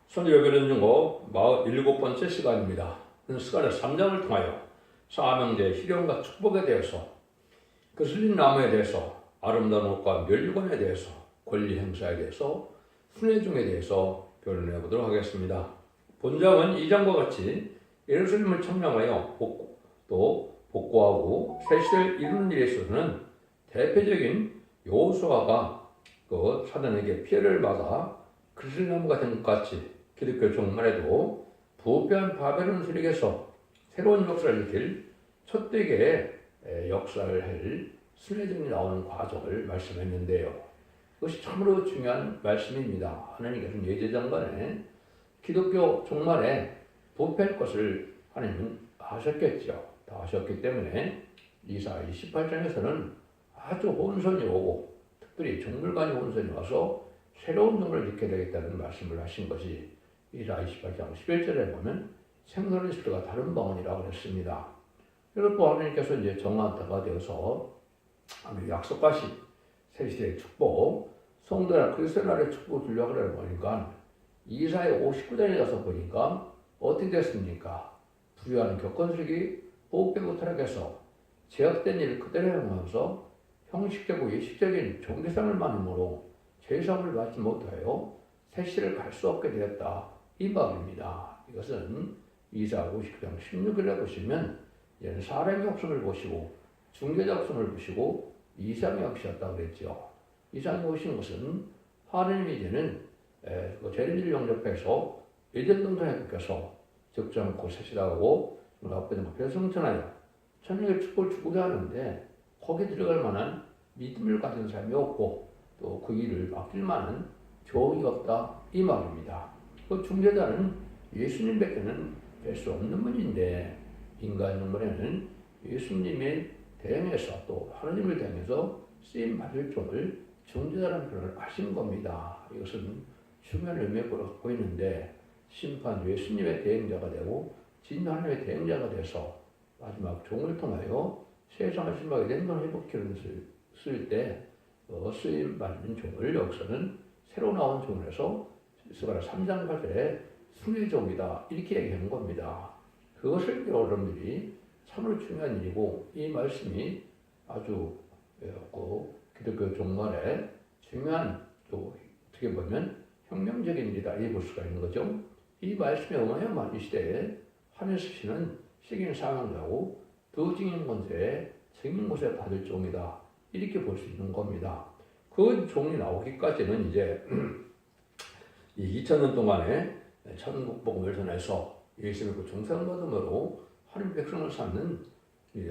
손여결은 중고 47번째 시간입니다. 이 시간에 3장을 통하여 사명제, 희령과 축복에 대해서, 거슬린 나무에 대해서, 아름다운 옷과 멸류관에 대해서, 권리 행사에 대해서, 순회중에 대해서 변론해 보도록 하겠습니다. 본장은 2장과 같이 예루살렘을 청량하여 복구하고 새 시대를 이루는 일에 있어서는 대표적인 여호수아가 그 사단에게 피해를 받아 그슬나무가 된 것 같이 기독교 종말에도 부패한 바벨론 세력에서 새로운 역사를 일으킬 첫대의 역사를 할 순회중이 나오는 과정을 말씀했는데요. 그것이 참으로 중요한 말씀입니다. 하나님께서는 예제장간에 기독교 종말에 부패할 것을 하나님은 아셨겠죠. 다 아셨기 때문에 이사야 28장에서는 아주 혼선이 오고 특별히 종물간의 혼선이 와서 새로운 종을 일으켜야 되겠다는 말씀을 하신 것이 이사야 28장 11절에 보면 생선의 수가 다른 방언이라고 했습니다. 그리고 하나님께서 이제 정한타가 되어서 약속하신 새시대의 축복, 성도나 그리스도의 축복을 주려고 그러다 보니까 이사야 59장에 가서 보니까 어떻게 됐습니까? 부유한 교권색이 보호되고 타락해서 제약된 일을 그대로 행하면서 형식적이고 예식적인 종교상을 만음으로 죄상을 받지 못하여 새시를 갈 수 없게 되었다. 이 말입니다. 이것은 이사야 59장 16절에 보시면 이제는 사람의 없음을 보시고 중개자 없음을 보시고 이상이 없으셨다고 그랬죠. 이상이 오신 것은 하나님이 이제는 죄인들을 영접해서 예전 동산에 뺏겨서 적정코 새시라고 앞에는 별성천하여 천국의 축복을 주고자 하는데 거기 들어갈 만한 믿음을 가진 사람이 없고 또 그 일을 맡길 만한 종이 없다 이 말입니다. 그 중재자는 예수님밖에는 될 수 없는 분인데 인간 영혼에는 예수님에 대응해서 또 하나님을 대응해서 쓰임 받을 종을 중재자라는 표현을 하신 겁니다. 이것은 중요한 의미를 갖고 있는데 심판 예수님의 대행자가 되고 진노 하나님의 대행자가 돼서 마지막 종을 통하여 세상을 심하게 냉동을 회복시키는 것을 쓸 때 쓰임 받는 종을 여기서는 새로 나온 종을 해서 스가랴 3장 8절에 순회종이다 이렇게 얘기하는 겁니다. 그것을 여러분들이 참으로 중요한 일이고 이 말씀이 아주 기독교 종말에 중요한 또 어떻게 보면 혁명적인 일이다 이렇게 볼 수가 있는 거죠. 이 말씀에 어마어마한 이 시대에 하늘에서 시는 시긴 상황자고 더 증인 권세에 증인 권세 받을 종이다 이렇게 볼 수 있는 겁니다. 그 종이 나오기까지는 이제 이 2000년 동안에 천국 복음을 전해서 예수님을 중생받음으로 하나님 백성을 삼는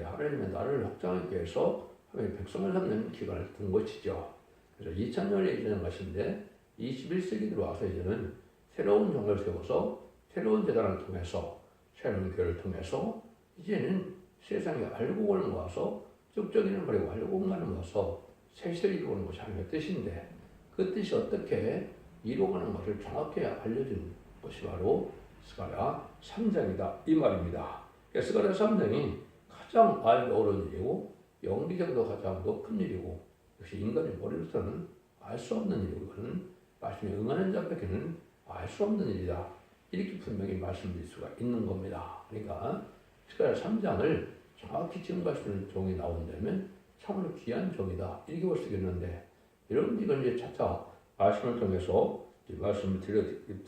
하나님의 나라를 확장하기 위해서 하나님의 백성을 삼는 기간을 둔 것이죠. 그래서 2000년에 이제는 것인데 21세기 들어와서 이제는 새로운 종을 세워서 새로운 재단을 통해서 새로운 교회를 통해서 이제는 세상에 알곡을 모아서 적적이는 버리고 알곡만을 모아서 새 시대를 이루는 것이 하나님의 뜻인데 그 뜻이 어떻게 이루어가는 것을 정확히 알려준 것이 바로 스가랴 3장이다 이 말입니다. 스가랴 3장이 가장 알기 어려운 일이고 영리적으로 가장 높은 일이고 역시 인간의 머리로서는 알 수 없는 일이고 이거는 말씀에 응하는 자밖에는 알 수 없는 일이다 이렇게 분명히 말씀드릴 수가 있는 겁니다. 그러니까 스가랴 3장을 정확히 증거할 수 있는 종이 나온다면 참으로 귀한 종이다 이렇게 볼 수 있겠는데 여러분 이건 이제 차차 말씀을 통해서 말씀을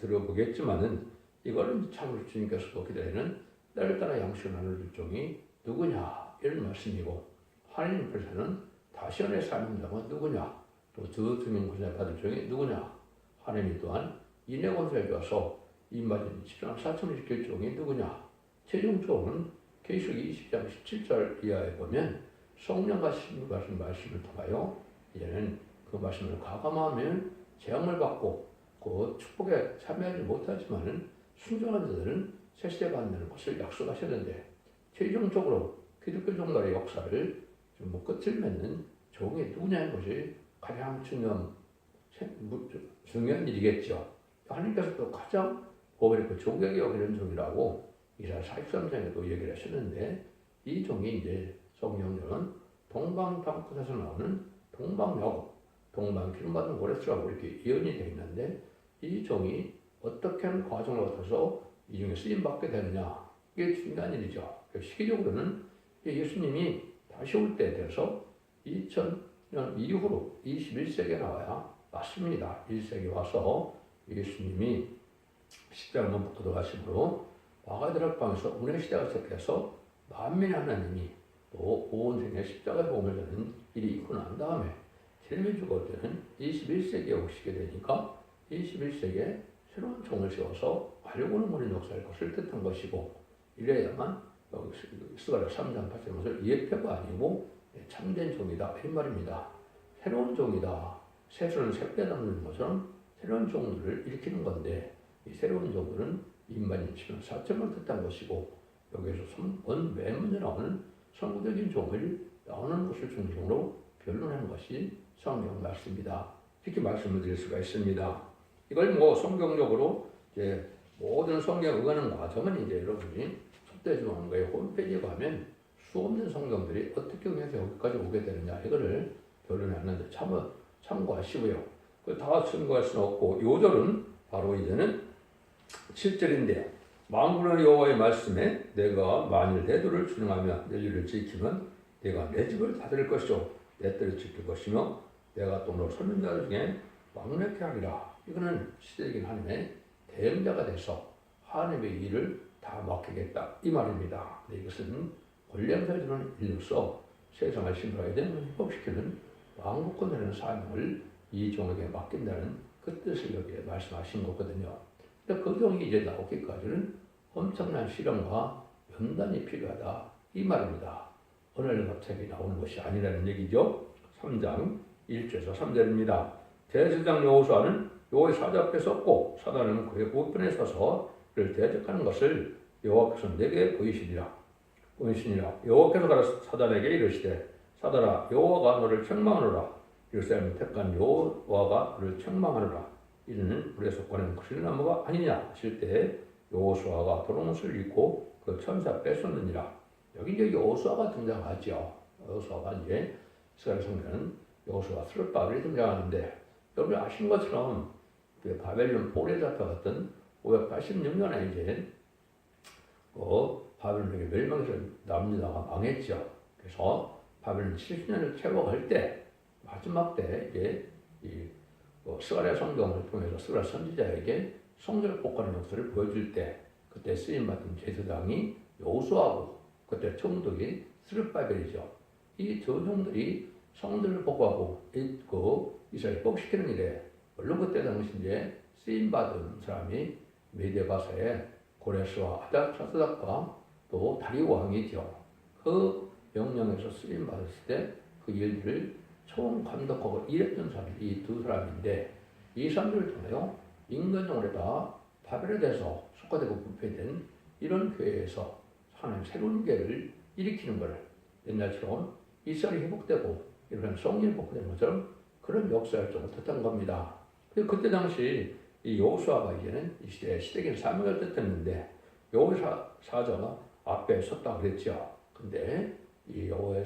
들어보겠지만은 이거는 참으로 주님께서도 기다리는 때를 따라 양식을 나눠줄 종이 누구냐 이런 말씀이고 하나님께서는 다시언의 사명자가 누구냐 또 더 증인 권세 받을 종이 누구냐 하나님이 또한 인의 권세를 줘서 입맞은 10장 4천을 지킬 종이 누구냐 최종적으로는 계시록 20장 17절 이하에 보면 성령과 신부가 하신 말씀을 통하여 이제는 그 말씀을 가감하면 재앙을 받고 그 축복에 참여하지 못하지만은 순종한 자들은 새시대 받는 것을 약속하셨는데 최종적으로 기독교 종말의 역사를 좀 끝을 맺는 종이 누구냐는 것이 가장 중요한 일이겠죠. 하나님께서 또 가장 보배를 그 종에게 여기는 종이라고 이사야 43장에도 얘기를 하셨는데 이 종이 이제 성령님은 동방탕끝에서 나오는 동방야곱, 동방 기름받은 고레스라고 이렇게 예언이 되어 있는데 이 종이 어떻게 하는 과정을 거쳐서 이 중에 쓰임받게 되느냐. 이게 중요한 일이죠. 시기적으로는 예수님이 다시 올 때에 대해서 2000년 이후로 21세기에 나와야 맞습니다. 1세기 와서 예수님이 십자가만 들어가심으로 마가다락방에서 은혜 시대가 시작해서 만민의 하나님이 또 온 생에 십자가의 복음을 전하는 일이 있고 난 다음에 제일 죽을 때는 21세기에 오시게 되니까 21세기에 새로운 종을 세워서 알고는 모르는 역사를 것을 뜻한 것이고 이래야만 스가랴 3장 8절 것을 예표가 아니고 참된 종이다 이런 말입니다. 새로운 종이다. 새수는 새빼 담는 것처럼 새로운 종들을 일으키는 건데 이 새로운 종들은 인만인 치면 4천만 뜻한 것이고 여기에서 맨 먼저 나오는 선구적인 종을 나오는 것을 중심으로 변론하는 것이 성경 말씀입니다. 이렇게 말씀을 드릴 수가 있습니다. 이걸 성경적으로 이제 모든 성경 의하는 과정은 이제 여러분이 속대중앙과의 홈페이지에 가면 수없는 성경들이 어떻게 해서 여기까지 오게 되느냐 이거를 변론하는데 참고하시고요. 다 참고할 수는 없고 요절은 바로 이제는 7절인데 만군의 여호와의 말씀에 내가 만일 내 도를 준행하며 내 일을 지키면 내가 내 집을 다스릴 것이요 내 때를 지킬 것이며 내가 또 너 선민자들 중에 왕래케 하리라. 이거는 시대적인 하나님의 대응자가 돼서 하나님의 일을 다 맡기겠다 이 말입니다. 이것은 권량을 주는 일로서 세상을 심판하게 되는 회복시키는 왕국권이라는 사명을 이 종에게 맡긴다는 그 뜻을 여기에 말씀하신 거거든요. 근데 그 종이 이제 나오기까지는 엄청난 실험과 연단이 필요하다 이 말입니다. 오늘 갑자기 나오는 것이 아니라는 얘기죠. 3장 1절에서 3절입니다. 대제사장 여호수아는 여호와의 사자 앞에 섰고 사단은 그의 우편에 서서 그를 대적하는 것을 여호와께서 내게 보이시니라. 여호와께서 가서 사단에게 이르시되 사단아 여호와가 너를 책망하노라. 예루살렘을 택한 여호와가 그를 책망하노라. 이는 불에 속하는 구실나무가 아니냐 하실 때 여호수아가 도롱옷을 입고 그 천사 뺏었느니라. 여기 이제 여호수아가 등장하죠. 여호수아가 이제 이스라엘 성경은 여호수아 스룹바벨이 등장하는데 여러분 아시는 것처럼 그 바벨론 폴에 잡혀갔던 586년에 이제 바벨론에게 멸망해서 남유다가 망했죠. 그래서 바벨론 70년을 채워갈 때 마지막 때 이제 스가랴 성경을 통해서 스가랴 선지자에게 성전을 복하는 역사를 보여줄 때 그때 쓰임받은 제사장이 여호수아고 그때 총독이 스룹바벨이죠. 이 조정들이 성전을 복하고 이스라엘 복시키는 일에 물론 그때 당시 이제 쓰임받은 사람이 메데바사의 고레스와 아닥사스닥과 또 다리오 왕이죠. 그 명령에서 쓰임받았을 때 그 일들을 총감독하고 일했던 사람이 이 두 사람인데 이 사람들을 통하여 인간적으로 다 바벨에서 속화되고 부패된 이런 교회에서 하나님 새로운 교회를 일으키는 것을 옛날처럼 이스라엘이 회복되고 이런 성전이 복구되는 것처럼 그런 역사활동을 뜻한 겁니다. 그때 당시 이 여호수아가 이제는 이 시대적인 사명을 뜻했는데 여호사자가 앞에 섰다 그랬죠. 근데 이 여호의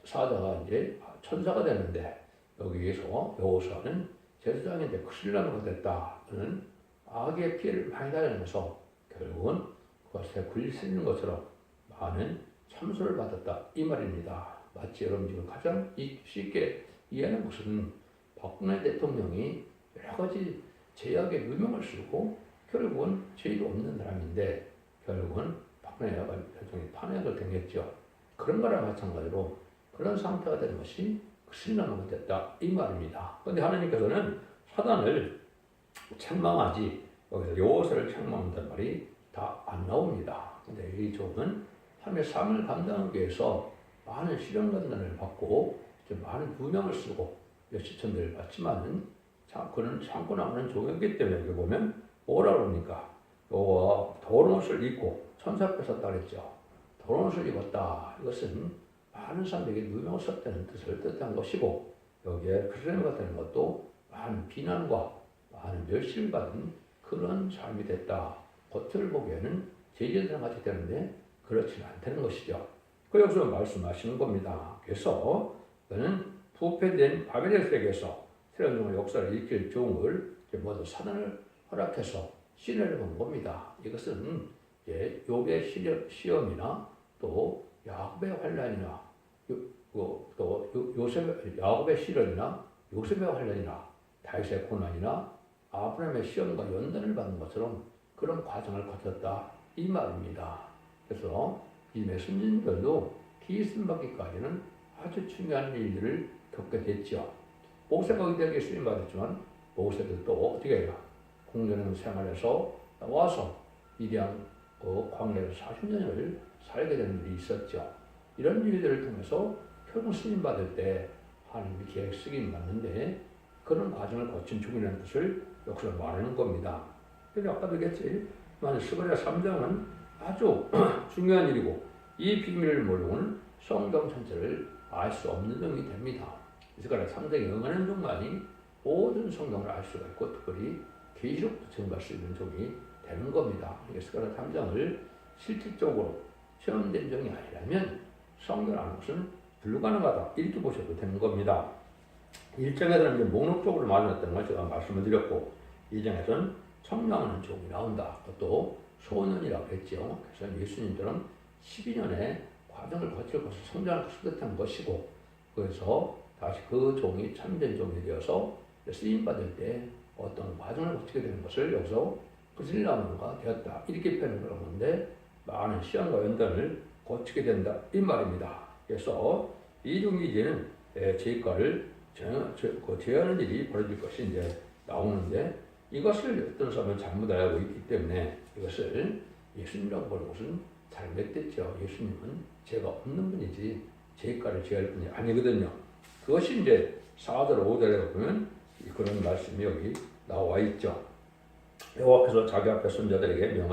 사자가 이제 천사가 되는데 여기에서 여호수아는 제사장인데 큰일나는 것 됐다. 그는 악의 피해를 많이 당하면서 결국은 그것에 굴리는 것처럼 많은 참소를 받았다 이 말입니다. 마치 여러분 지금 가장 쉽게 이해하는 것은 박근혜 대통령이 여러 가지 제약의 누명을 쓰고 결국은 죄도 없는 사람인데 결국은 박근혜 대통령이 탄핵을 당했죠. 그런 거랑 마찬가지로 그런 상태가 되는 것이 큰일나는 것 됐다 이 말입니다. 그런데 하나님께서는 사단을 책망하지 여기서 여호수아를 책망한다는 말이 다 안 나옵니다. 근데 이 종은 하나님의 삶을 감당하기 위해서 많은 시련관단을 받고 많은 누명을 쓰고 몇시천들을 받지만은 그는 참고 나오는 종이기 때문에 여기 보면 뭐라 그럽니까? 여호와 더러운 옷을 입고 천사 뺏었다 그랬죠. 더러운 옷을 입었다. 이것은 많은 사람에게 누명을 썼다는 뜻을 뜻한 것이고 여기에 그리스도가 되는 것도 많은 비난과 많은 멸시를 받은 그런 삶이 됐다. 겉을 보기에는 제자들랑 같이 되는데 그렇지는 않다는 것이죠. 그 여기서 말씀하시는 겁니다. 그래서 그는 부패된 바벨의 세계에서 새로운 역사를 일으킬 종을 모두 사단을 허락해서 시련을 본 겁니다. 이것은 욥의 시험이나 또 야곱의 환란이나 또 야곱의 시련이나 요셉의 환란이나 다윗의 고난이나 아브라함의 시험과 연단을 받는 것처럼 그런 과정을 거쳤다 이 말입니다. 그래서 이미 선진들도 기름 받기까지는 아주 중요한 일들을 겪게 됐죠. 모세가 의대하게 쓰임 받았지만 모세도 또 어떻게 해요? 공전한 생활에서 나와서 미디안 광야에서 40년을 살게 되는 일이 있었죠. 이런 일들을 통해서 결국 쓰임 받을 때 하나님이 계획 쓰긴 맞는데 그런 과정을 거친 중이라는 것을 역사를 말하는 겁니다. 그래서 아까도 얘기했지만 스가랴 3장은 아주 중요한 일이고 이 비밀을 모르고는 성경 전체를 알 수 없는 종이 됩니다. 스가랴 3장에 응하는 종만이 모든 성경을 알 수가 있고 특별히 계시록도 증거할 수 있는 종이 되는 겁니다. 스가랴 3장을 실질적으로 체험된 종이 아니라면 성경 아는 것은 불가능하다 이렇게 보셔도 되는 겁니다. 1장에서는 이제 목록적으로 말해놨다는 걸 제가 말씀을 드렸고 2장에서는 청량하는 종이 나온다. 그것도 소년이라고 했죠. 그래서 예수님처럼 12년의 과정을 거칠 것을 성장할 것을 뜻한 것이고 그래서 다시 그 종이 참된 종이 되어서 쓰임받을 때 어떤 과정을 거치게 되는 것을 여기서 그슬라문가 되었다. 이렇게 표현을 하는 건데 많은 시험과 연단을 거치게 된다. 이 말입니다. 그래서 이 종이 이제는 제과를 제하는 일이 벌어질 것이 이제 나오는데 이것을 어떤 사람은 잘못 알고 있기 때문에 이것을 예수님이라고 보는 것은 잘못됐죠. 예수님은 죄가 없는 분이지 죄가를 제할 분이 아니거든요. 그것이 이제 4절 5절에 보면 그런 말씀이 여기 나와 있죠. 여호와께서 자기 앞에 선자들에게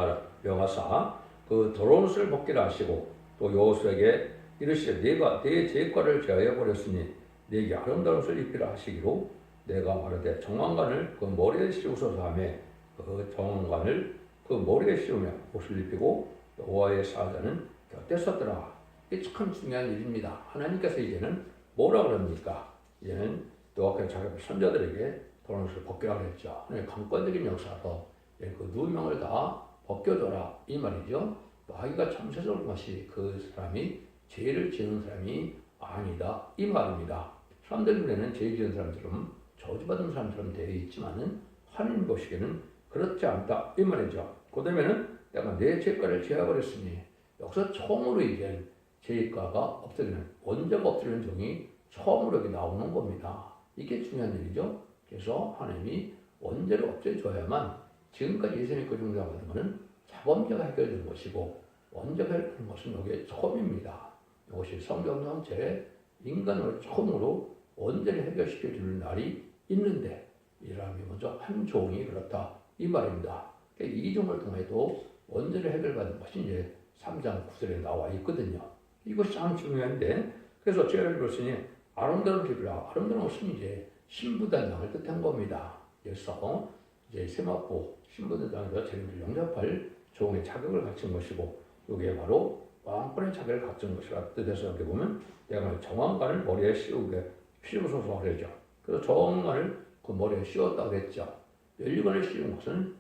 명하사 그 더러운 옷을 벗기라 하시고 또 여호수아에게 이르시되 네가 내 죄과를 제하여 버렸으니 네게 아름다운 옷을 입히라 하시기로 내가 말하되 정왕관을 그 머리에 씌우소서 하며 그 정왕관을 그 머리에 씌우며 옷을 입히고 여호와의 사자는 곁에 섰더라. 이게 참 중요한 일입니다. 하나님께서 이제는 뭐라 그럽니까? 이제는 여호와께서 자기 선자들에게 더러운 옷을 벗기라 그랬죠. 강권적인 역사로 그 누명을 다 벗겨줘라 이 말이죠. 마귀가 참새스러운 것이 그 사람이 죄를 지은 사람이 아니다 이 말입니다. 사람들 눈에는 죄 지은 사람처럼 저주받은 사람처럼 되어 있지만은 하나님 보시기에는 그렇지 않다 이 말이죠. 그다음에는 내가 내 죄가를 제하버렸으니 여기서 처음으로 이제 죄가가 없어지는 원죄가 없어지는 종이 처음으로 여기 나오는 겁니다. 이게 중요한 일이죠. 그래서 하나님이 원죄를 없애줘야만 지금까지 예수님 그 중에 받은 것은 자범죄가 해결되는 것이고 원죄가 해결되는 것은 여기에 처음입니다. 이것이 성경 전체에 인간을 처음으로 원죄를 해결시켜 주는 날이 있는데 이 사람이 먼저 한 종이 그렇다 이 말입니다. 이 종을 통해도 원죄를 해결받는 것이 이제 3장 9절에 나와 있거든요. 이것이 참 중요한데 그래서 죄를 벌으니 아름다운 길이라 아름다운 것은 이제 신부단장을 뜻한 겁니다. 그래서 이제 세마포 신부단장에서 죄를 용접할 종의 자격을 갖춘 것이고 이게 바로 왕권의 자격을 갖춘 것이라 뜻해서 이렇게 보면 내가 정왕관을 머리에 씌우소서 그러죠. 그래서 정왕관을 그 머리에 씌웠다고 했죠. 면류관을 씌운 것은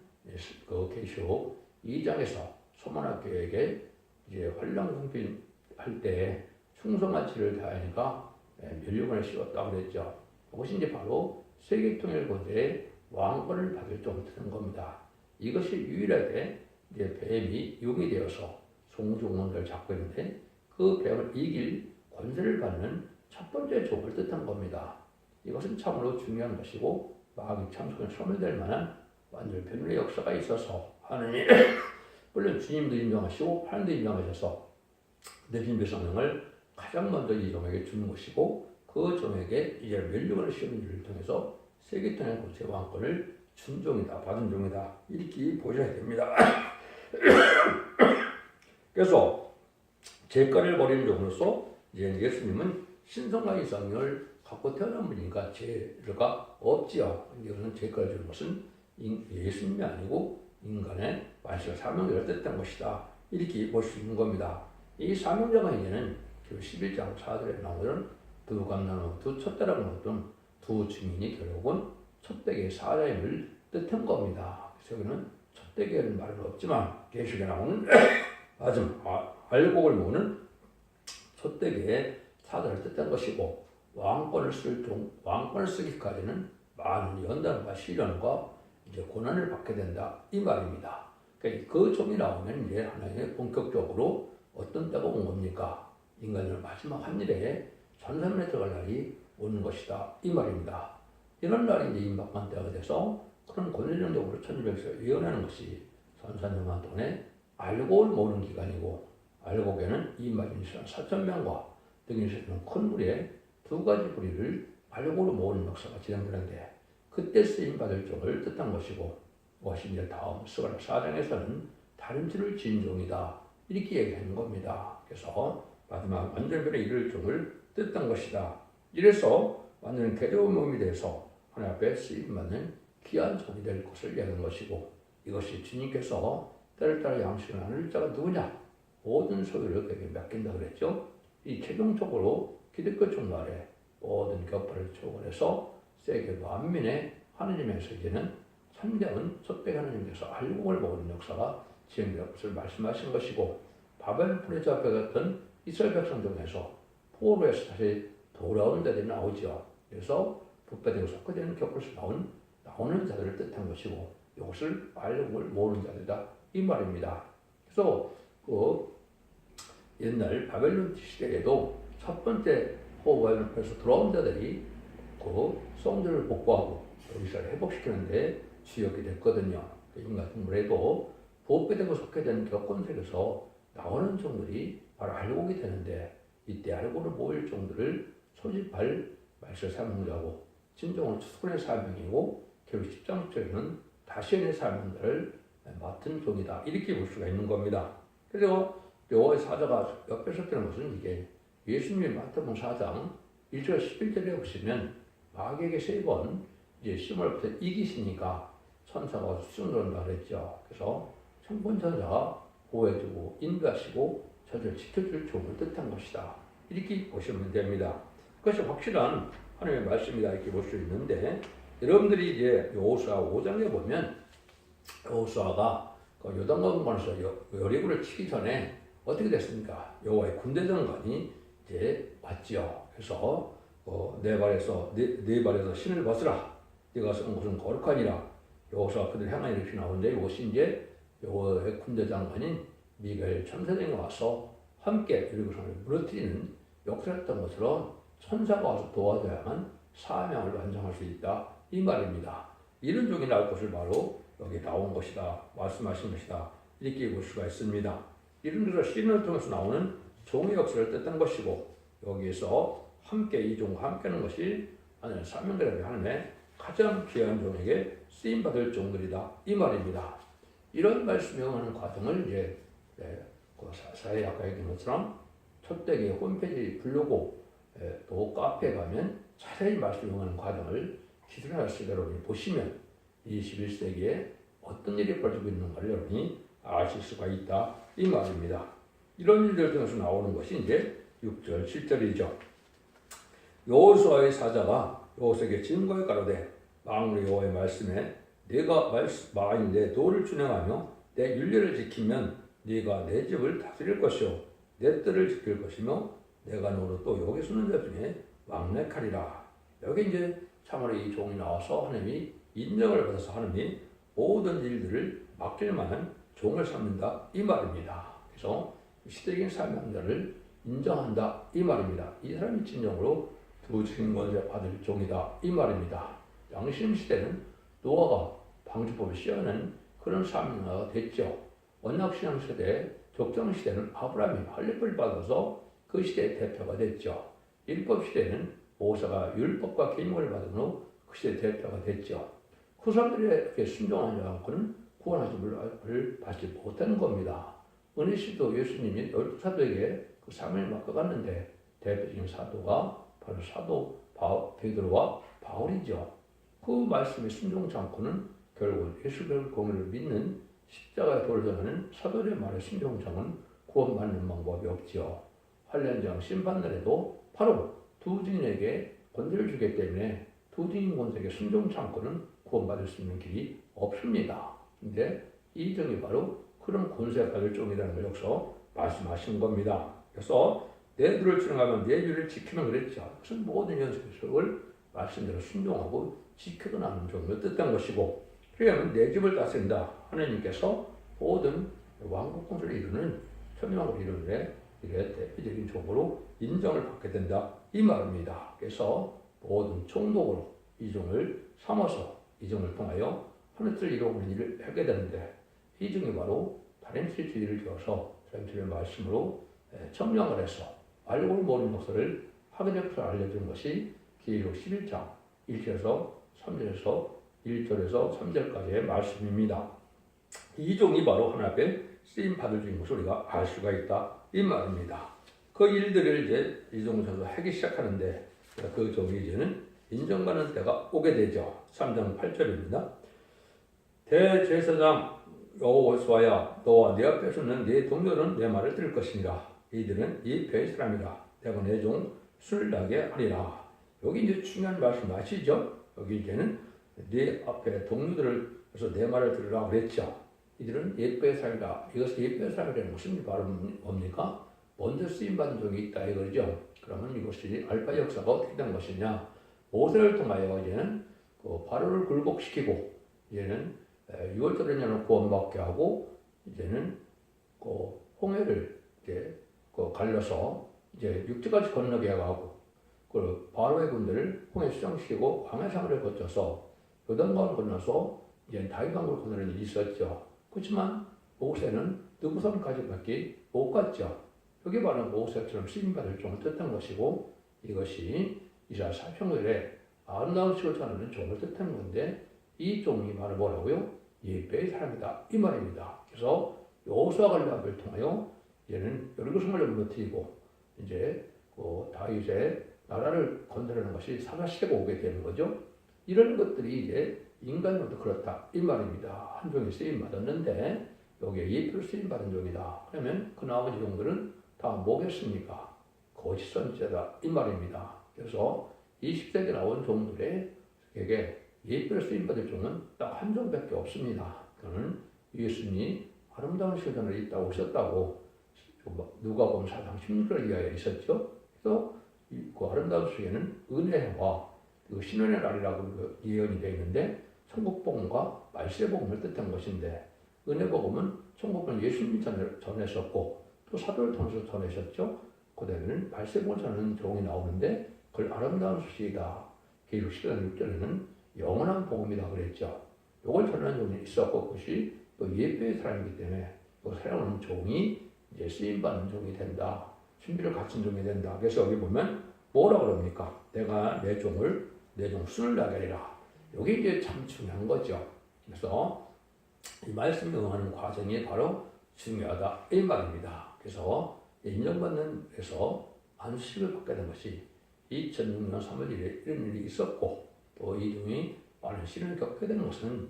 그 계시록 2장에서 소만학교에게 이제 환란공필 할 때 충성한 치를 다하니까 면류관을 씌웠다고 그랬죠. 그것이 이제 바로 세계통일 고대의 왕권을 받을 좀 드는 겁니다. 이것이 유일하게 이제 뱀이 용이 되어서 송중원을 잡고 있는데 그 뱀을 이길 권세를 받는 첫 번째 족을 뜻한 겁니다. 이것은 참으로 중요한 것이고 마귀 참석에 소멸될 만한 완전 변론의 역사가 있어서 하느님 물론 주님도 인정하시고 하나님도 인정하셔서 내신 배성령을 가장 먼저 이 종에게 주는 것이고 그 종에게 이제 멸류관을 씌우는 일을 통해서 세계통의 고체 왕권을 준 종이다 받은 종이다 이렇게 보셔야 됩니다. 그래서 죄가를 버리는 종으로서 이제 예수님은 신성과 이성을 갖고 태어난 분이니까 죄가 없지요. 이것은 죄가를 주는 것은 예수님이 아니고 인간의 만시가 사명자를 뜻한 것이다. 이렇게 볼 수 있는 겁니다. 이 사명자가 이제는 11장 4절에 나오는 두 감나무, 두 촛대라고 나왔던 두 증인이 결국은 촛대의 사자임을 뜻한 겁니다. 여기는 촛대기라는 말은 없지만 계시록에 나오는 알곡을 모으는 촛대기의 사자를 뜻한 것이고 왕권을 쓰기까지는 많은 연단과 시련과 이제 고난을 받게 된다 이 말입니다. 그러니까 그 종이 나오면 이제 하나님의 본격적으로 어떤 때가 온 겁니까? 인간의 마지막 한일에 전산에 들어갈 날이 오는 것이다 이 말입니다. 이런 날이 이제 임박한 때가 돼서 그런 권위적으로 천주백서 예언하는 것이 전산영한 동안에 알곡을 모으는 기간이고 알곡에는 이마진이 4,000명과 등이 있는 큰 무리에 두 가지 부리를 알곡으로 모으는 역사가 진행되는데 그때 쓰임받을 종을 뜻한 것이고 무엇이 이제 다음 스가랴 4장에서는 다른 줄을 지은 종이다 이렇게 얘기하는 겁니다. 그래서 마지막 완전변에 이를 종을 뜻한 것이다. 이래서 완전 개려운 몸이 돼서 하나님 앞에 쓰임받는 귀한 종이 될 것을 얘기하는 것이고 이것이 주님께서 때를 따라 양식을 나눌 자가 누구냐? 모든 소유를 그에게 맡긴다 그랬죠. 이 최종적으로 기독교 종말에 모든 격파를 초월해서 세계 만민의 하느님에서 이제는 참되은 촛대 하느님께서 알곡을 모으는 역사가 진행될 것을 말씀하신 것이고 바벨 프레즈 앞에 갔던 이스라엘 백성 중에서 포로에서 다시 돌아온 자들이 나오죠. 그래서 부패되고 속화되는 격파에서 나오는 자들을 뜻한 것이고 이것을 알곡을 모으는 자들이다 이 말입니다. 그래서 그 옛날 바벨론 시대에도 첫 번째 바벨론에서 돌아온 자들이 그 성전을 복구하고 이스라엘을 회복시키는데 주역이 됐거든요. 인간 동물에도 부패되고 속해된 격권색에서 나오는 종들이 바로 알곡이 되는데 이때 알곡을 모을 종들을 소집할 말세 사명자고 진정으로 수군의 사명이고 결국 10장적인 다시의 사명들을 맡은 종이다 이렇게 볼 수가 있는 겁니다. 그래서 여호와의 사자가 옆에서 뜨는 것은 이게 예수님의 마태복음 4장 1절 11절에 보시면 마귀에게 3번 이제 시험을 이기시니까 천사가 수준한다 그랬죠. 그래서 천군 천사가 보호해주고 인도하시고 저를 지켜줄 종을 뜻한 것이다. 이렇게 보시면 됩니다. 그것이 확실한 하나님의 말씀이다 이렇게 볼 수 있는데 여러분들이 이제 여호수아 5장에 보면 여호수아가 그 요단강변에서 여리고를 치기 전에 어떻게 됐습니까? 여호와의 군대 장관이 이제 왔지요. 그래서 네 발에서 신을 벗으라. 네가 쓴 것은 거룩하니라. 여호수아 그들 향하여 이렇게 나오는데 이것이 이제 여호와의 군대 장관인 미가엘 천사장이 와서 함께 여리고성을 무너뜨리는 역사였던 것처럼 천사가 와서 도와줘야만 사명을 완성할 수 있다 이 말입니다. 이런 종이 나올 것을 바로 여기 나온 것이다 말씀하신 것이다 이렇게 볼 수가 있습니다. 이런 데서 시인을 통해서 나오는 종의 역사를 뜻한 것이고 여기에서 함께 이 종과 함께하는 것이 하나님의 사명자라는 하나님의 가장 귀한 종에게 쓰임받을 종들이다 이 말입니다. 이런 말씀을 하는 과정을 이제 사회 아까 얘기한 것처럼 촛대기 홈페이지 블로그 또 카페에 가면 자세히 말씀하는 과정을 기술하실 여러분이 보시면 21세기에 어떤 일이 벌어지고 있는가를 여러분이 아실 수가 있다 이 말입니다. 이런 일들 통해서 나오는 것이 이제 6절 7절이죠. 여호수아의 사자가 여호수아에게 증거에 가로되 만군의 여호와의 말씀에 네가 만일 내 도를 준행하며 내 율례를 지키면 네가 내 집을 다스릴 것이요 내 뜰을 지킬 것이며 내가 너로 또 여기 서는 자 중에 왕래하리라. 여기 이제 참으로 이 종이 나와서 하나님이 인정을 받아서 하나님이 모든 일들을 맡길 만한 종을 삼는다 이 말입니다. 그래서 시대적인 사명자를 인정한다 이 말입니다. 이 사람이 진정으로 두 증권을 받을 종이다 이 말입니다. 양심 시대는 노아가 방주법을 씌워낸 그런 사명자가 됐죠. 언약신앙 세대 적정 시대는 아브라함이 할례법을 받아서 그 시대의 대표가 됐죠. 율법 시대는 모세가 율법과 계명을 받은 후 그 시대의 대표가 됐죠. 그 사람들에게 순종하지 않고는 구원하심을 받지 못하는 겁니다. 은혜 씨도 예수님이 12사도에게 그 사명을 맡겨갔는데 대표적인 사도가 바로 사도 베드로와 바울이죠. 그 말씀에 순종치 않고는 결국 예수의 공의를 믿는 십자가의 도를 전하는 사도들의 말에 순종치 않으면 구원받는 방법이 없지요. 환란장 심판날에도 바로 두 증인에게 권세를 주기 때문에 두 증인 권세에게 순종치 않고는 구원받을 수 있는 길이 없습니다. 근데 이 종이 바로 그런 권세 받을 종이라는 걸 여기서 말씀하신 겁니다. 그래서 내 누를 준행하면 내 주를 지키면 그랬죠. 그것은 모든 연습을 말씀대로 순종하고 지키고 나는 종을 뜻한 것이고, 그러면 내 집을 다스린다. 하나님께서 모든 왕국 공주를 이루는 천명을 이루는데 이래 대표적인 종으로 인정을 받게 된다 이 말입니다. 그래서 모든 총독으로 이 종을 삼아서 이 종을 통하여 하늘을 이루어오는 일을 하게 되는데, 이 종이 바로 다림실 주의를 지어서 다림실의 말씀으로 청명을 해서 알고 모르는 것을 확인해서 알려주는 것이 계시록 11장 1절에서 3절에서 1절에서 3절까지의 말씀입니다. 이 종이 바로 하나님 앞에 쓰임 받을 중인 것을 우리가 알 수가 있다 이 말입니다. 그 일들을 이제 이 종에서 하기 시작하는데, 그 종이 이제는 인정받는 때가 오게 되죠. 3장 8절입니다. 대제사장 여호수아야, 너와 네 앞에서는 네 동료는 내 말을 들을 것이니라. 이들은 이 배의 사람이라. 내가 내 종 술을 나게 하리라. 여기 이제 중요한 말씀 아시죠? 여기 이제는 네 앞에 동료들을 그래서 내 말을 들으라고 그랬죠. 이들은 옛배의 사람이다. 이것은 옛배의 사람이라는 것은 바로 뭡니까? 먼저 쓰임받은 종이 있다 이거죠. 그러면 이것이 알파 역사가 어떻게 된 것이냐? 모세를 통하여 이제는 그 바로를 굴복시키고, 이제는 6월절에 년을 구원받게 하고, 이제는 그 홍해를 이제 그 갈려서 이제 육지까지 건너게 하고, 그 바로의 군대를 홍해 수장시키고 광야상을 거쳐서 요단강을 건너서 이제 다윗강을 건너는 일이 있었죠. 그렇지만 모세는 느부산까지밖에 못 갔죠. 여기 바로 모세처럼 쓰임받을 종을 뜻한 것이고, 이것이 이스라엘 사평들의 아름다운 시를 전하는 종을 뜻하는 건데, 이 종이 바로 뭐라고요? 예배의 사람이다 이 말입니다. 그래서 여호수아 갈렙을 통하여 이제는 여리고성을 무너뜨리고 이제 그 다윗의 나라를 건설하는 것이 사사시대가 오게 되는 거죠. 이런 것들이 이제 인간으로도 그렇다 이 말입니다. 한 종이 쓰임 받았는데 여기에 예표로 쓰임 받은 종이다. 그러면 그 나머지 종들은 다 뭐겠습니까? 거짓 선지자다 이 말입니다. 그래서 20세기에 나온 종들에게 예표로 쓰임 받을 종은 딱 한 종밖에 없습니다. 그는 예수님이 아름다운 시간을 있다고 오셨다고 누가복음 4장 16절 이하에 있었죠. 그래서 그 아름다운 시에는 은혜와 그 신원의 날이라고 예언이 되어 있는데, 천국복음과 말세복음을 뜻한 것인데, 은혜복음은 천국복음은 예수님이 전했었고 또 사도를 통해서 전하셨죠. 그다음에는 말세복음을 전하는 종이 나오는데 그걸 아름다운 소식이다. 계시록 10장 6절에는 영원한 복음이다 그랬죠. 이걸 전하는 종이 있었고, 그것이 또 예배의 사람이기 때문에 그 사랑하는 종이 이제 쓰임받는 종이 된다. 신비를 갖춘 종이 된다. 그래서 여기 보면 뭐라 그럽니까? 내가 내 종 술을 나게 하리라. 여기 이제 참 중요한 거죠. 그래서 이 말씀에 응하는 과정이 바로 중요하다 이 말입니다. 그래서 인정받는 데서 안식을 받게 된 것이 2006년 3월 1일에 이런 일이 있었고, 또 이 종이 많은 시련을 겪게 되는 것은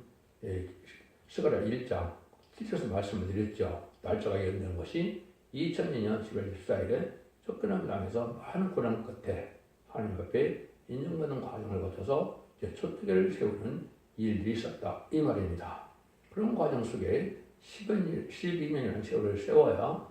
스가랴 1장 7절에서 말씀을 드렸죠. 날짜가 예언되는 것이 2002년 10월 14일에 쫓겨난 땅에서 많은 고난 끝에 하나님 앞에 인정받는 과정을 거쳐서 이제 초특회를 세우는 일들이 있었다 이 말입니다. 그런 과정 속에 12년이라는 세월을 세워야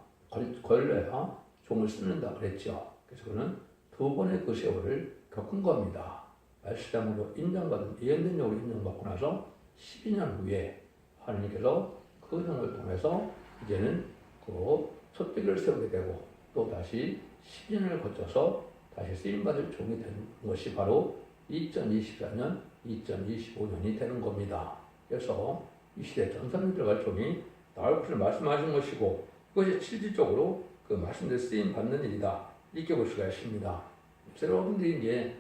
걸려야 종을 쓰는다 그랬죠. 그래서 그는 두 번의 그 세월을 겪은 겁니다. 말씀으로 인정받은 예언된 종으로 인정받고 나서 12년 후에 하나님께서 그 종을 통해서 이제는 그 초특회를 세우게 되고, 또 다시 10년을 거쳐서 다시 쓰임받을 종이 된 것이 바로 2024년, 2025년이 되는 겁니다. 그래서 이 시대 전선을 들어갈 종이 나올 것을 말씀하신 것이고, 그것이 실질적으로 그 말씀대로 쓰임받는 일이다 이렇게 볼 수가 있습니다. 여러분들이 이제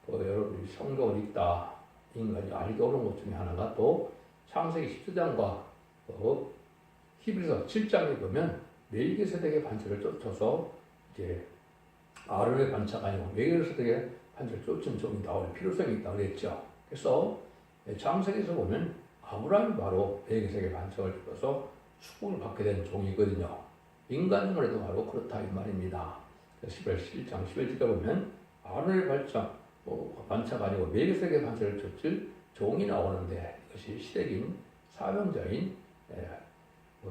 여러분이 성경을 읽다 인간이 알기 어려운 것 중에 하나가 또 창세기 14장과 히브리서 7장에 보면 멜기세덱의 반차를 쫓아서 이제 아론의 반차가 아니고 멜기세덱의 반차를 쫓은 종이 나올 필요성이 있다고 그랬죠. 그래서 창세기에서 보면 아브라함이 바로 멜기세덱의 반차를 쫓아서 축복을 받게 된 종이거든요. 인간으로도 바로 그렇다 이 말입니다. 11장 11절에 보면 아론의 반차가 아니고 멜기세덱의 반차를 쫓을 종이 나오는데, 이것이 시댁인 사명자인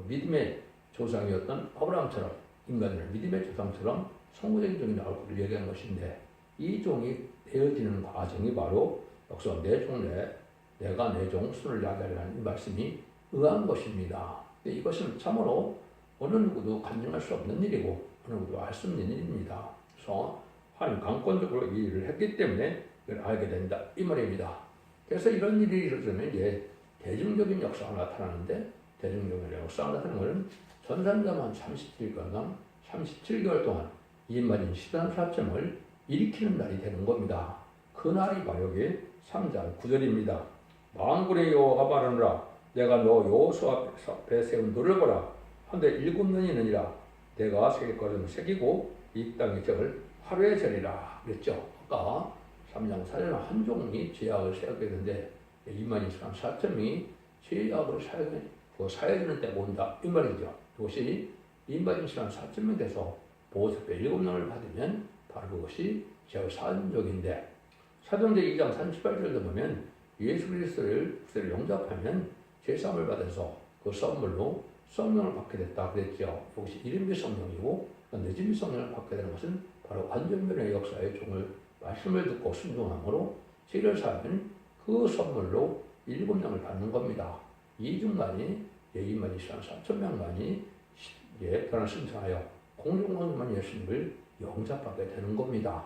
믿음의 조상이었던 아브라함처럼 인간을 믿음의 조상처럼 성부적인 종이 나올 것을 얘기한 것인데 이 종이 되어지는 과정이 바로 역사 내 종 내가 내 종 순을 야기하라는 이 말씀이 의한 것입니다. 이것은 참으로 어느 누구도 간증할 수 없는 일이고 어느 누구도 알 수 없는 일입니다. 그래서 하나님 강권적으로 이 일을 했기 때문에 이걸 알게 된다 이 말입니다. 그래서 이런 일이 일어나면 이제 대중적인 역사가 나타나는데 대중적인 역사가 나타나는 것은 전산자만 37개월 동안 이인만인 시단 사점을 일으키는 날이 되는 겁니다. 그 날이 바로 여기 3장 9절입니다. 만군의 여호와가 말하노라 내가 너 여호수아 앞에 세운 너를 보라 한데 7년이느니라 내가 새길 것은 새기고 이 땅의 적을 하루에 절이라 그랬죠. 아까 3장 4절은 한 종이 죄악을 세우게 되는데 2만인 사람 4천명이 죄악으로 사여지는 때가 온다 이 말이죠. 이것이 2만인 사람 4천명 돼서 보호석배 7명을 받으면 바로 그것이 죄악 사전적인데 사도행전 2장 38절에 보면 예수 그리스도를 영접하면 죄사함을 받아서 그 선물로 성령을 받게 됐다 그랬죠. 이것이 이른비 성령이고 늦은비 성령을 받게 되는 것은 바로 완전변의 역사의 종을 말씀을 듣고 순종함으로 죄를 사하면 그 선물로 7명을 받는 겁니다. 이 중간이 2만이 4천명만이 변화 신청하여 공중만만 예수님을 영접하게 되는 겁니다.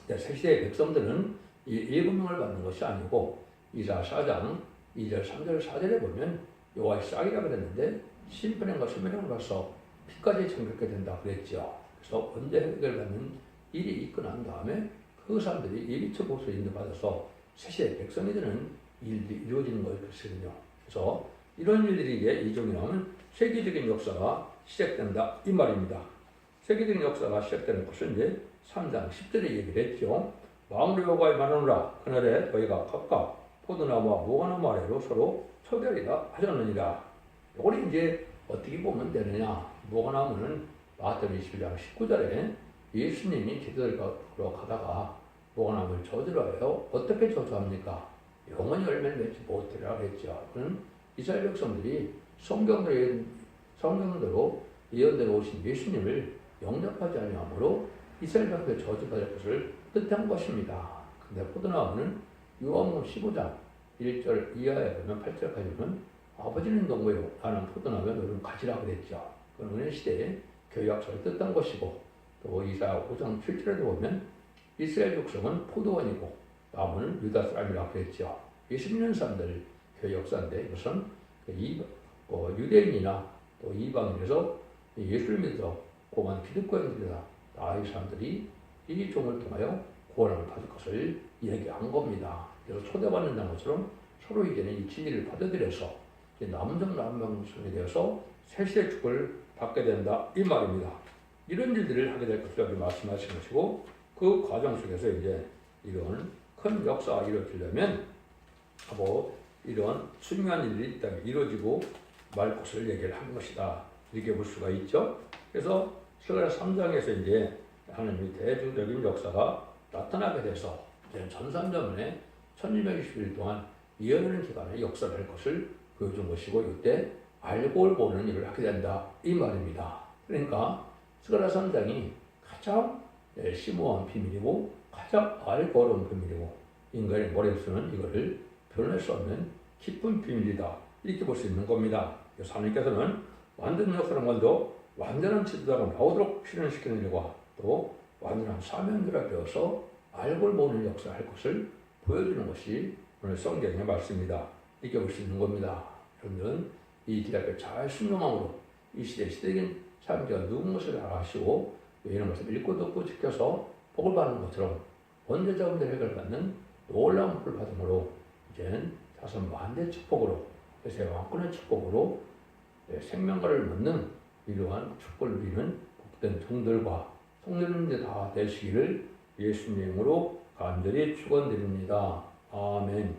새시대의 백성들은 이 7명을 받는 것이 아니고 이사 4장 2절 3절 4절에 보면 여호와의 싹이라 그랬는데 심판행과 소멸행을 봐서 피까지 정결게 된다 그랬죠. 그래서 언제 해결받는 일이 있고 난 다음에 그 사람들이 예비처 보수에 인도받아서 새시대 백성이 되는 일이 이루어지는 것이거든요. 그래서 이런 일들이 이제 이종이 나오면 세계적인 역사가 시작된다 이 말입니다. 세계적인 역사가 시작되는 것은 이제 3장 10절에 얘기를 했죠. 만군의 여호와의 말하노라 그날에 너희가 각각 포도나무와 무화과나무 아래로 서로 초별이라 하셨느니라. 이걸 이제 어떻게 보면 되느냐. 무화과나무는 마태복음 21장 19절에 예수님이 제자들과 가다가 무화과나무를 저주하여 어떻게 저주합니까? 영원히 열매를 맺지 못하리라 그랬죠. 그는 이스라엘 백성들이 성경대로 예언대로 오신 예수님을 영접하지 아니하므로 이스라엘 백성들이 저주받을 것을 뜻한 것입니다. 근데 포도나무는 요한복음 15장 1절 이하에 보면 8절까지 보면 아버지는 동거요 나는 포도나무에 너는 가지라 그랬죠. 그는 은혜 시대에 교회약속을 뜻한 것이고 또 이사야 5장 7절에도 보면 이스라엘 백성은 포도원이고 나무는 유다 사람이라 그랬죠. 예수 믿는 사람들 교회 역사인데 이것은 유대인이나 또 이방인에서 예수를 믿어 고만 기득권들이다 이 사람들이 이 종을 통하여 구원을 받을 것을 얘기한 겁니다. 그래서 초대받는다는 것처럼 서로 이제는 이 진리를 받아들여서 남정 남명성이 되어서 새시대 축을 받게 된다 이 말입니다. 이런 일들을 하게 될 것을 여기 말씀하신 것이고 그 과정 속에서 이제 이런 큰 역사가 이루어지려면 이런 중요한 일들이 있다면 이루어지고 말 것을 얘기를 한 것이다 이렇게 볼 수가 있죠. 그래서 스가랴 3장에서 이제 하나님의 대중적인 역사가 나타나게 돼서 전산자문에 1220일 동안 예언하는 기간에 역사를 할 것을 보여준 것이고 이때 알고 보는 일을 하게 된다 이 말입니다. 그러니까 스가랴 3장이 가장 심오한 비밀이고 가장 알고 어려운 비밀이고 인간의 머릿수는 이거를 표현할 수 없는 깊은 비밀이다 이렇게 볼 수 있는 겁니다. 그래서 하나님께서는 완전 역사를 먼저 완전한 지도자가 나오도록 실현시키는 일과 또 완전한 사명자가 되어서 알고 보는 역사를 할 것을 보여주는 것이 오늘 성경의 말씀입니다. 이렇게 볼 수 있는 겁니다. 여러분들은 이 기대를 잘 순종함으로 이 시대적인 사명자가 누군 것을 알아시고 이런 것을 읽고 듣고 지켜서 복을 받는 것처럼 원죄자분들 해결받는 놀라운 복을 받음으로 이제는 자손 만대 축복으로 세세 왕권의 축복으로 생명가를 넣는 이러한 축복을 누리는 복된 종들과 성도님들 다 되시기를 예수님으로 간절히 축원드립니다. 아멘.